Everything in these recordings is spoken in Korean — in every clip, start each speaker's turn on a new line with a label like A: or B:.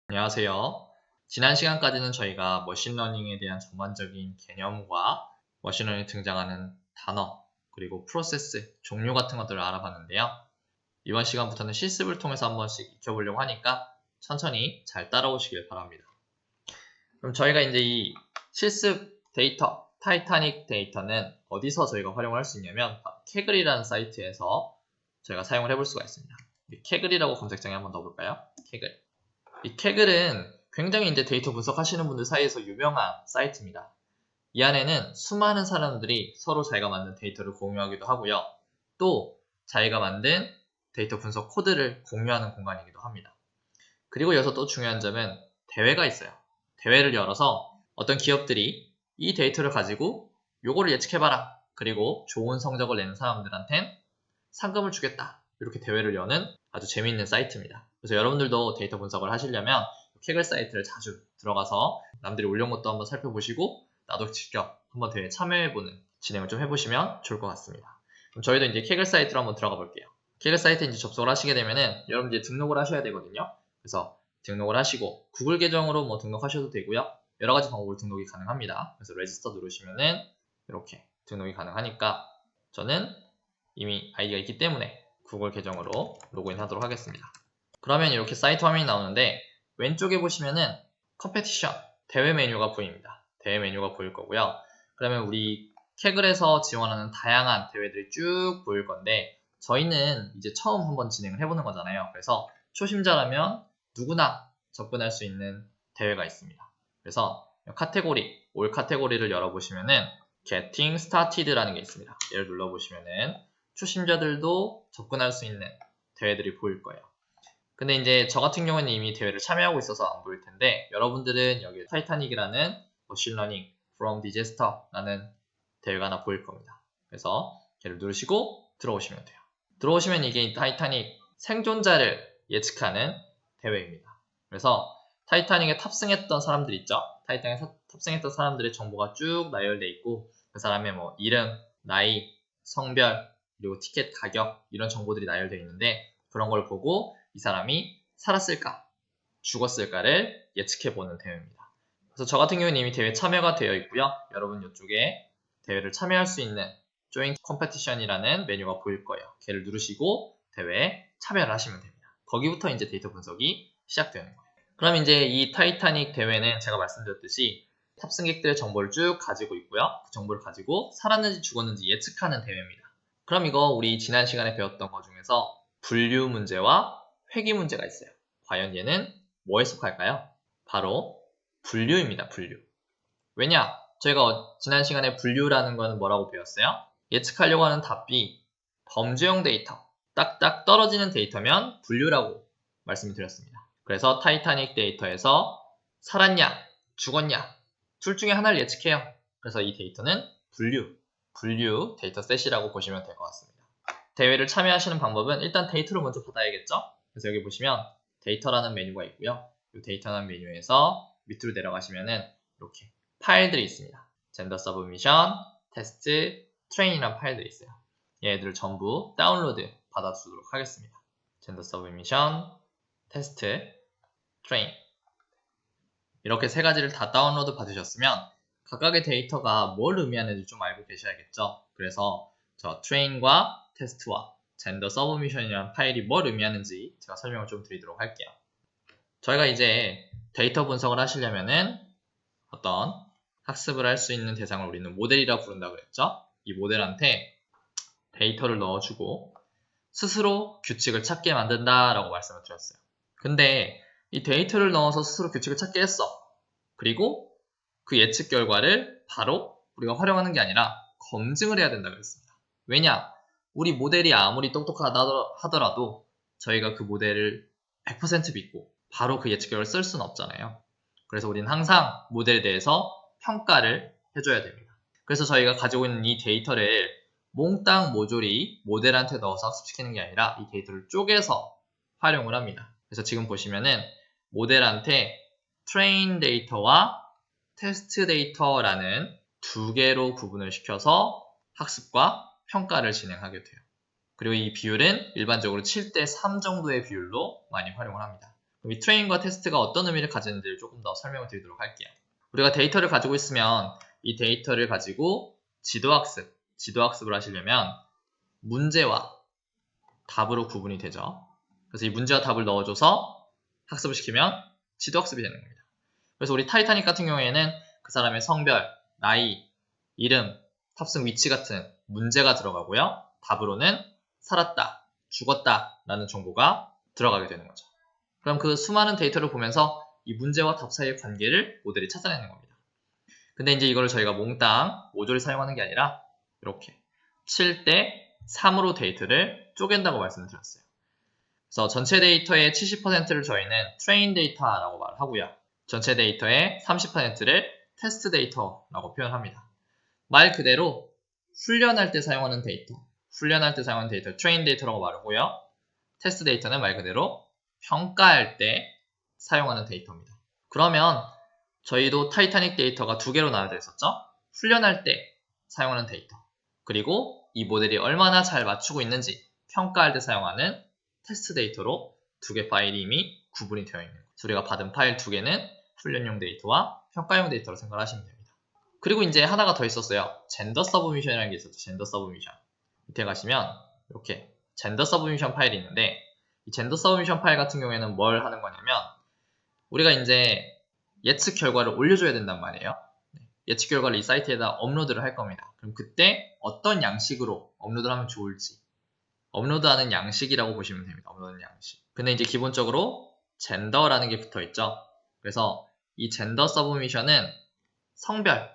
A: 안녕하세요. 지난 시간까지는 저희가 머신러닝에 대한 전반적인 개념과 머신러닝에 등장하는 단어, 그리고 프로세스, 종류 같은 것들을 알아봤는데요. 이번 시간부터는 실습을 통해서 한 번씩 익혀보려고 하니까 천천히 잘 따라오시길 바랍니다. 그럼 저희가 이제 이 실습 데이터, 타이타닉 데이터는 어디서 저희가 활용을 할 수 있냐면 캐글이라는 사이트에서 저희가 사용을 해볼 수가 있습니다. 캐글이라고 검색창에 한번 넣어볼까요? 캐글. 이 캐글은 굉장히 이제 데이터 분석하시는 분들 사이에서 유명한 사이트입니다. 이 안에는 수많은 사람들이 서로 자기가 만든 데이터를 공유하기도 하고요. 또 자기가 만든 데이터 분석 코드를 공유하는 공간이기도 합니다. 그리고 여기서 또 중요한 점은 대회가 있어요. 대회를 열어서 어떤 기업들이 이 데이터를 가지고 요거를 예측해봐라. 그리고 좋은 성적을 내는 사람들한텐 상금을 주겠다. 이렇게 대회를 여는 아주 재미있는 사이트입니다. 그래서 여러분들도 데이터 분석을 하시려면 캐글 사이트를 자주 들어가서 남들이 올려온 것도 한번 살펴보시고 나도 직접 한번 대회에 참여해보는 진행을 좀 해보시면 좋을 것 같습니다. 그럼 저희도 이제 캐글 사이트로 한번 들어가 볼게요. 캐글 사이트에 이제 접속을 하시게 되면은 여러분 이제 등록을 하셔야 되거든요. 그래서 등록을 하시고 구글 계정으로 뭐 등록하셔도 되고요. 여러 가지 방법으로 등록이 가능합니다. 그래서 레지스터 누르시면은 이렇게 등록이 가능하니까 저는 이미 아이디가 있기 때문에 구글 계정으로 로그인 하도록 하겠습니다. 그러면 이렇게 사이트 화면이 나오는데 왼쪽에 보시면은 컴페티션, 대회 메뉴가 보입니다. 대회 메뉴가 보일 거고요. 그러면 우리 캐글에서 지원하는 다양한 대회들이 쭉 보일 건데 저희는 이제 처음 한번 진행을 해보는 거잖아요. 그래서 초심자라면 누구나 접근할 수 있는 대회가 있습니다. 그래서 카테고리, 올 카테고리를 열어보시면은 Getting Started라는 게 있습니다. 얘를 눌러보시면은 초심자들도 접근할 수 있는 대회들이 보일 거예요. 근데 이제 저 같은 경우는 이미 대회를 참여하고 있어서 안 보일 텐데 여러분들은 여기 타이타닉이라는 머신러닝 from disaster라는 대회가 하나 보일 겁니다. 그래서 걔를 누르시고 들어오시면 돼요. 들어오시면 이게 타이타닉 생존자를 예측하는 대회입니다. 그래서 타이타닉에 탑승했던 사람들 있죠? 타이타닉에 탑승했던 사람들의 정보가 쭉 나열돼 있고 그 사람의 뭐 이름, 나이, 성별, 그리고 티켓 가격 이런 정보들이 나열되어 있는데 그런 걸 보고 이 사람이 살았을까, 죽었을까를 예측해보는 대회입니다. 그래서 저 같은 경우는 이미 대회 참여가 되어 있고요. 여러분 이쪽에 대회를 참여할 수 있는 Join Competition이라는 메뉴가 보일 거예요. 걔를 누르시고 대회에 참여를 하시면 됩니다. 거기부터 이제 데이터 분석이 시작되는 거예요. 그럼 이제 이 타이타닉 대회는 제가 말씀드렸듯이 탑승객들의 정보를 쭉 가지고 있고요. 그 정보를 가지고 살았는지 죽었는지 예측하는 대회입니다. 그럼 이거 우리 지난 시간에 배웠던 것 중에서 분류 문제와 회귀 문제가 있어요. 과연 얘는 뭐에 속할까요? 바로 분류입니다. 분류. 왜냐? 저희가 지난 시간에 분류라는 거는 뭐라고 배웠어요? 예측하려고 하는 답이 범주형 데이터, 딱딱 떨어지는 데이터면 분류라고 말씀을 드렸습니다. 그래서 타이타닉 데이터에서 살았냐, 죽었냐, 둘 중에 하나를 예측해요. 그래서 이 데이터는 분류 데이터셋이라고 보시면 될 것 같습니다. 대회를 참여하시는 방법은 일단 데이터를 먼저 받아야겠죠? 그래서 여기 보시면 데이터라는 메뉴가 있고요. 이 데이터라는 메뉴에서 밑으로 내려가시면은 이렇게 파일들이 있습니다. 젠더 서브미션, 테스트, 트레인이라는 파일들이 있어요. 얘네들을 전부 다운로드 받아주도록 하겠습니다. 젠더 서브미션, 테스트, 트레인 이렇게 세 가지를 다 다운로드 받으셨으면 각각의 데이터가 뭘 의미하는지 좀 알고 계셔야겠죠. 그래서 저 트레인과 테스트와 젠더 서브미션이라는 파일이 뭘 의미하는지 제가 설명을 좀 드리도록 할게요. 저희가 이제 데이터 분석을 하시려면은 어떤 학습을 할 수 있는 대상을 우리는 모델이라 부른다고 그랬죠. 이 모델한테 데이터를 넣어주고 스스로 규칙을 찾게 만든다라고 말씀을 드렸어요. 근데 이 데이터를 넣어서 스스로 규칙을 찾게 했어. 그리고 그 예측 결과를 바로 우리가 활용하는 게 아니라 검증을 해야 된다고 했습니다. 왜냐? 우리 모델이 아무리 똑똑하다 하더라도 저희가 그 모델을 100% 믿고 바로 그 예측 결과를 쓸 수는 없잖아요. 그래서 우리는 항상 모델에 대해서 평가를 해줘야 됩니다. 그래서 저희가 가지고 있는 이 데이터를 몽땅 모조리 모델한테 넣어서 학습시키는 게 아니라 이 데이터를 쪼개서 활용을 합니다. 그래서 지금 보시면은 모델한테 트레인 데이터와 테스트 데이터라는 두 개로 구분을 시켜서 학습과 평가를 진행하게 돼요. 그리고 이 비율은 일반적으로 7:3 정도의 비율로 많이 활용을 합니다. 그럼 이 트레인과 테스트가 어떤 의미를 가지는지를 조금 더 설명을 드리도록 할게요. 우리가 데이터를 가지고 있으면 이 데이터를 가지고 지도학습을 하시려면 문제와 답으로 구분이 되죠. 그래서 이 문제와 답을 넣어줘서 학습을 시키면 지도학습이 되는 겁니다. 그래서 우리 타이타닉 같은 경우에는 그 사람의 성별, 나이, 이름, 탑승 위치 같은 문제가 들어가고요. 답으로는 살았다, 죽었다 라는 정보가 들어가게 되는 거죠. 그럼 그 수많은 데이터를 보면서 이 문제와 답 사이의 관계를 모델이 찾아내는 겁니다. 근데 이제 이거를 저희가 몽땅 모듈을 사용하는 게 아니라 이렇게 7대 3으로 데이터를 쪼갠다고 말씀을 드렸어요. 그래서 전체 데이터의 70%를 저희는 트레인 데이터라고 말을 하고요. 전체 데이터의 30%를 테스트 데이터라고 표현합니다. 말 그대로 훈련할 때 사용하는 데이터, 트레인 데이터라고 말하고요. 테스트 데이터는 말 그대로 평가할 때 사용하는 데이터입니다. 그러면 저희도 타이타닉 데이터가 두 개로 나눠져 있었죠? 훈련할 때 사용하는 데이터, 그리고 이 모델이 얼마나 잘 맞추고 있는지 평가할 때 사용하는 테스트 데이터로 두 개 파일이 이미 구분이 되어 있는 거예요. 우리가 받은 파일 두 개는 훈련용 데이터와 평가용 데이터로 생각하시면 됩니다. 그리고 이제 하나가 더 있었어요. 젠더 서브미션이라는 게 있었죠. 젠더 서브미션. 밑에 가시면 이렇게 젠더 서브미션 파일이 있는데 이 젠더 서브미션 파일 같은 경우에는 뭘 하는 거냐면 우리가 이제 예측 결과를 올려줘야 된단 말이에요. 예측 결과를 이 사이트에다 업로드를 할 겁니다. 그럼 그때 어떤 양식으로 업로드를 하면 좋을지 업로드하는 양식이라고 보시면 됩니다. 업로드하는 양식. 근데 이제 기본적으로 젠더라는 게 붙어 있죠. 그래서 이 젠더 서브미션은 성별,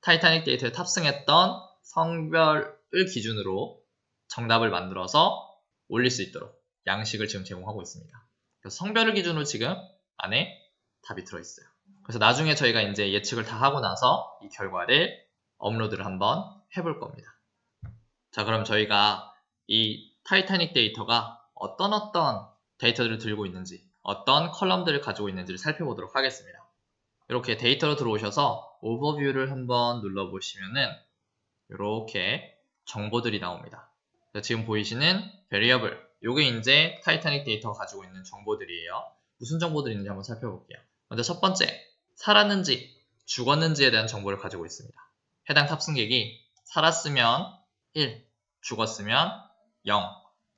A: 타이타닉 데이터에 탑승했던 성별을 기준으로 정답을 만들어서 올릴 수 있도록 양식을 지금 제공하고 있습니다. 그래서 성별을 기준으로 지금 안에 답이 들어있어요. 그래서 나중에 저희가 이제 예측을 다 하고 나서 이 결과를 업로드를 한번 해볼 겁니다. 자, 그럼 저희가 이 타이타닉 데이터가 어떤 데이터들을 들고 있는지, 어떤 컬럼들을 가지고 있는지를 살펴보도록 하겠습니다. 이렇게 데이터로 들어오셔서 오버뷰를 한번 눌러보시면은 이렇게 정보들이 나옵니다. 지금 보이시는 variable, 요게 이제 타이타닉 데이터가 가지고 있는 정보들이에요. 무슨 정보들이 있는지 한번 살펴볼게요. 먼저 첫 번째, 살았는지 죽었는지에 대한 정보를 가지고 있습니다. 해당 탑승객이 살았으면 1, 죽었으면 0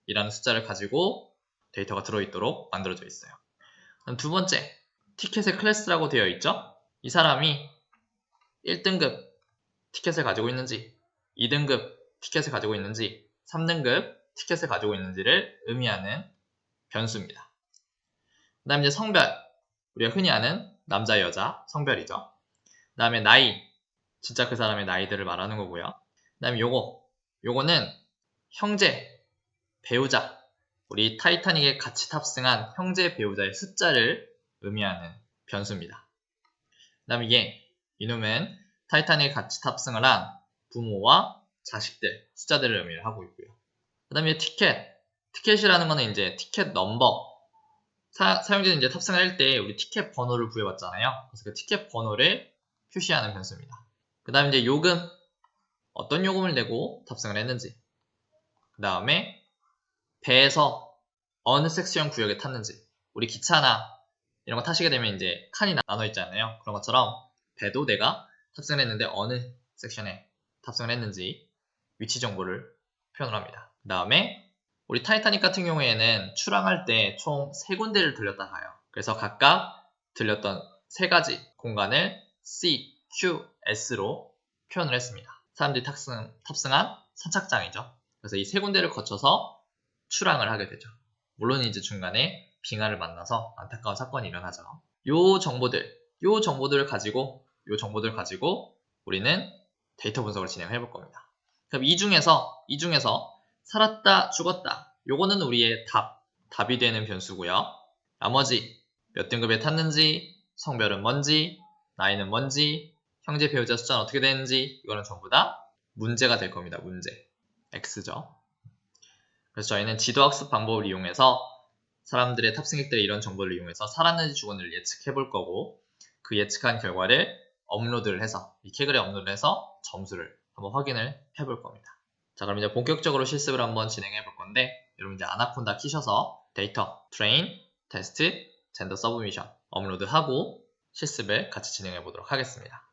A: 이라는 숫자를 가지고 데이터가 들어있도록 만들어져 있어요. 그럼 두 번째, 티켓의 클래스라고 되어 있죠? 이 사람이 1등급 티켓을 가지고 있는지, 2등급 티켓을 가지고 있는지, 3등급 티켓을 가지고 있는지를 의미하는 변수입니다. 그 다음에 이제 성별, 우리가 흔히 아는 남자, 여자 성별이죠. 그 다음에 나이, 진짜 그 사람의 나이들을 말하는 거고요. 그 다음에 요거는 형제, 배우자, 우리 타이타닉에 같이 탑승한 형제, 배우자의 숫자를 의미하는 변수입니다. 그 다음에 이놈은 타이타닉에 같이 탑승을 한 부모와 자식들 숫자들을 의미를 하고 있고요. 그 다음에 티켓이라는 거는 이제 티켓 넘버, 사용자는 이제 탑승을 할 때 우리 티켓 번호를 부여받잖아요. 그래서 그 티켓 번호를 표시하는 변수입니다. 그 다음에 이제 요금, 어떤 요금을 내고 탑승을 했는지, 그 다음에 배에서 어느 섹션 구역에 탔는지, 우리 기차나 이런 거 타시게 되면 이제 칸이 나눠 있잖아요. 그런 것처럼 배도 내가 탑승을 했는데 어느 섹션에 탑승을 했는지 위치 정보를 표현을 합니다. 그 다음에 우리 타이타닉 같은 경우에는 출항할 때 총 3군데를 들렸다 가요. 그래서 각각 들렸던 3가지 공간을 C, Q, S로 표현을 했습니다. 사람들이 탑승한 선착장이죠. 그래서 이 3군데를 거쳐서 출항을 하게 되죠. 물론 이제 중간에 빙하를 만나서 안타까운 사건이 일어나죠. 요 정보들을 가지고 우리는 데이터 분석을 진행해 볼 겁니다. 그럼 이 중에서 살았다, 죽었다, 요거는 우리의 답이 되는 변수고요. 나머지 몇 등급에 탔는지, 성별은 뭔지, 나이는 뭔지, 형제 배우자 숫자는 어떻게 되는지, 이거는 전부 다 문제가 될 겁니다. 문제. X죠. 그래서 저희는 지도학습 방법을 이용해서 사람들의 탑승객들의 이런 정보를 이용해서 살았는지 죽었는지 예측해 볼 거고, 그 예측한 결과를 업로드를 해서 이 캐글에 업로드를 해서 점수를 한번 확인을 해 볼 겁니다. 자, 그럼 이제 본격적으로 실습을 한번 진행해 볼 건데, 여러분 이제 아나콘다 키셔서 데이터, 트레인, 테스트, 젠더 서브미션 업로드하고 실습을 같이 진행해 보도록 하겠습니다.